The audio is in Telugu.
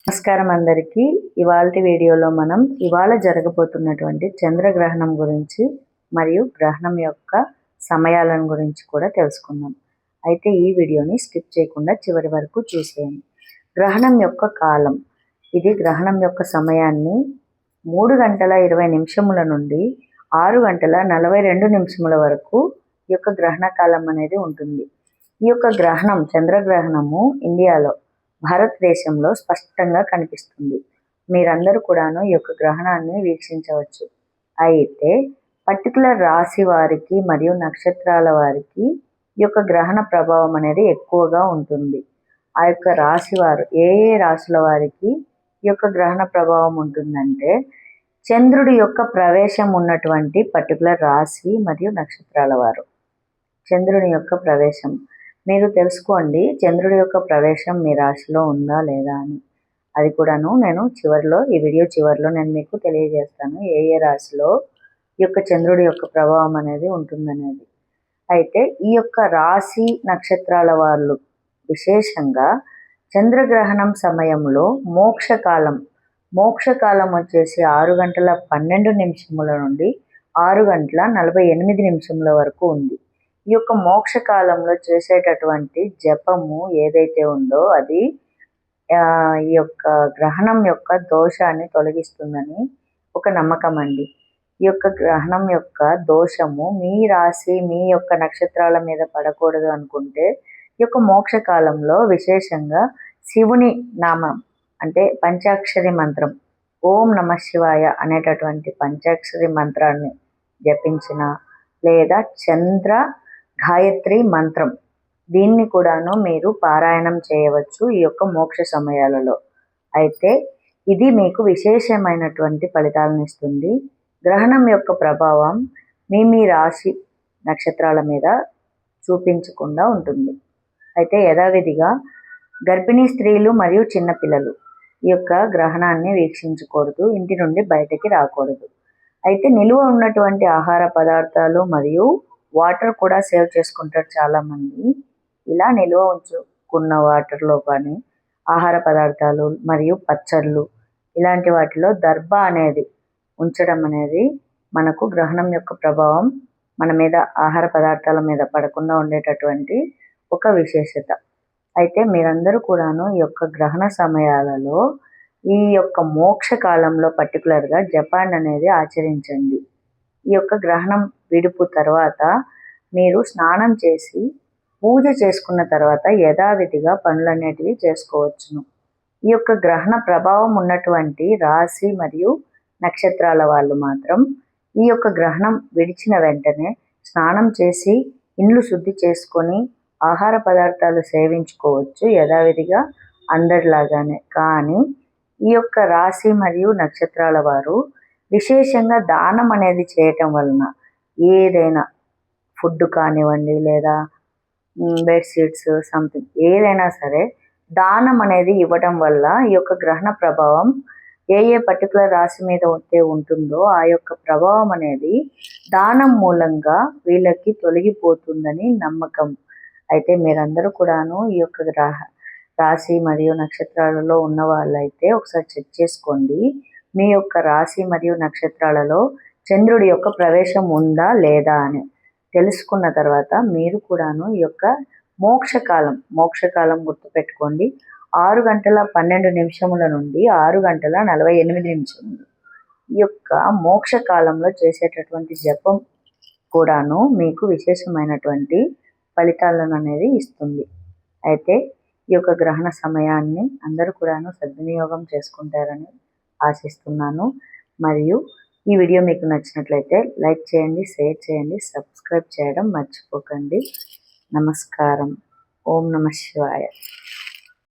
నమస్కారం అందరికీ. ఇవాల్టి వీడియోలో మనం ఇవాళ జరగబోతున్నటువంటి చంద్రగ్రహణం గురించి మరియు గ్రహణం యొక్క సమయాలను గురించి కూడా తెలుసుకుందాం. అయితే ఈ వీడియోని స్కిప్ చేయకుండా చివరి వరకు చూసేయండి. గ్రహణం యొక్క కాలం, ఇది గ్రహణం యొక్క సమయాన్ని 3 గంటల 20 నిమిషముల నుండి 6 గంటల 42 నిమిషముల వరకు ఈ యొక్క గ్రహణ కాలం అనేది ఉంటుంది. ఈ యొక్క గ్రహణం, చంద్రగ్రహణము ఇండియాలో, భారతదేశంలో స్పష్టంగా కనిపిస్తుంది. మీరందరూ కూడాను ఈ యొక్క గ్రహణాన్ని వీక్షించవచ్చు. అయితే పర్టికులర్ రాశి వారికి మరియు నక్షత్రాల వారికి ఈ యొక్క గ్రహణ ప్రభావం అనేది ఎక్కువగా ఉంటుంది. ఆ యొక్క రాశి వారు, ఏ రాశుల వారికి ఈ యొక్క గ్రహణ ప్రభావం ఉంటుందంటే, చంద్రుడి యొక్క ప్రవేశం ఉన్నటువంటి పర్టికులర్ రాశి మరియు నక్షత్రాల వారు. చంద్రుని యొక్క ప్రవేశం మీరు తెలుసుకోండి, చంద్రుడి యొక్క ప్రవేశం మీ రాశిలో ఉందా లేదా అని. అది కూడాను నేను ఈ వీడియో చివరిలో నేను మీకు తెలియజేస్తాను, ఏ రాశిలో ఈ యొక్క చంద్రుడి యొక్క ప్రభావం అనేది ఉంటుందనేది. అయితే ఈ యొక్క రాశి నక్షత్రాల వాళ్ళు విశేషంగా చంద్రగ్రహణం సమయంలో మోక్షకాలం వచ్చేసి 6 గంటల 12 నిమిషముల నుండి 6 గంటల 48 నిమిషముల వరకు ఉంది. ఈ యొక్క మోక్షకాలంలో చేసేటటువంటి జపము ఏదైతే ఉందో అది ఈ యొక్క గ్రహణం యొక్క దోషాన్ని తొలగిస్తుందని ఒక నమ్మకం అండి. ఈ యొక్క గ్రహణం యొక్క దోషము మీ రాశి, మీ యొక్క నక్షత్రాల మీద పడకూడదు అనుకుంటే, ఈ యొక్క మోక్షకాలంలో విశేషంగా శివుని నామం అంటే పంచాక్షరి మంత్రం, ఓం నమః శివాయ అనేటటువంటి పంచాక్షరి మంత్రాన్ని జపించిన, లేదా చంద్ర గాయత్రి మంత్రం, దీన్ని కూడాను మీరు పారాయణం చేయవచ్చు ఈ యొక్క మోక్ష సమయాలలో. అయితే ఇది మీకు విశేషమైనటువంటి ఫలితాలను ఇస్తుంది. గ్రహణం యొక్క ప్రభావం మీ రాశి నక్షత్రాల మీద చూపించకుండా ఉంటుంది. అయితే యథావిధిగా గర్భిణీ స్త్రీలు మరియు చిన్నపిల్లలు ఈ యొక్క గ్రహణాన్ని వీక్షించకూడదు, ఇంటి నుండి బయటకి రాకూడదు. అయితే నిలువ ఉన్నటువంటి ఆహార పదార్థాలు మరియు వాటర్ కూడా సేవ్ చేసుకుంటారు చాలామంది. ఇలా నిల్వ ఉంచుకున్న వాటర్లో కానీ ఆహార పదార్థాలు మరియు పచ్చళ్ళు ఇలాంటి వాటిలో దర్భ అనేది ఉంచడం అనేది మనకు గ్రహణం యొక్క ప్రభావం మన మీద, ఆహార పదార్థాల మీద పడకుండా ఉండేటటువంటి ఒక విశేషత. అయితే మీరందరూ కూడాను ఈ యొక్క గ్రహణ సమయాలలో ఈ యొక్క మోక్ష కాలంలో పర్టికులర్గా జపాన్ అనేది ఆచరించండి. ఈ యొక్క గ్రహణం విడుపు తర్వాత మీరు స్నానం చేసి పూజ చేసుకున్న తర్వాత యథావిధిగా పనులన్నిటివి చేసుకోవచ్చును. ఈ యొక్క గ్రహణ ప్రభావం ఉన్నటువంటి రాశి మరియు నక్షత్రాల వాళ్ళు మాత్రం ఈ యొక్క గ్రహణం విడిచిన వెంటనే స్నానం చేసి ఇండ్లు శుద్ధి చేసుకొని ఆహార పదార్థాలు సేవించుకోవచ్చు యథావిధిగా అందరిలాగానే. కానీ ఈ యొక్క రాశి మరియు నక్షత్రాల వారు విశేషంగా దానం అనేది చేయటం వలన, ఏదైనా ఫుడ్ కానివ్వండి లేదా బెడ్షీట్స్ సంథింగ్ ఏదైనా సరే దానం అనేది ఇవ్వడం వల్ల ఈ యొక్క గ్రహణ ప్రభావం ఏ పర్టికులర్ రాశి మీద అయితే ఉంటుందో ఆ యొక్క ప్రభావం అనేది దానం మూలంగా వీళ్ళకి తొలగిపోతుందని నమ్మకం. అయితే మీరందరూ కూడాను ఈ యొక్క రాశి మరియు నక్షత్రాలలో ఉన్న వాళ్ళైతే ఒకసారి చెక్ చేసుకోండి, మీ యొక్క రాశి మరియు నక్షత్రాలలో చంద్రుడి యొక్క ప్రవేశం ఉందా లేదా అని. తెలుసుకున్న తర్వాత మీరు కూడాను ఈ యొక్క మోక్షకాలం గుర్తుపెట్టుకోండి. 6 గంటల 12 నిమిషముల నుండి 6 గంటల 48 నిమిషములు ఈ యొక్క మోక్షకాలంలో చేసేటటువంటి జపం కూడాను మీకు విశేషమైనటువంటి ఫలితాలను అనేది ఇస్తుంది. అయితే ఈ యొక్క గ్రహణ సమయాన్ని అందరూ కూడాను సద్వినియోగం చేసుకుంటారని ఆశిస్తున్నాను. మరియు ఈ వీడియో మీకు నచ్చినట్లయితే లైక్ చేయండి, షేర్ చేయండి, సబ్స్క్రైబ్ చేయడం మర్చిపోకండి. నమస్కారం. ఓం నమః శివాయ.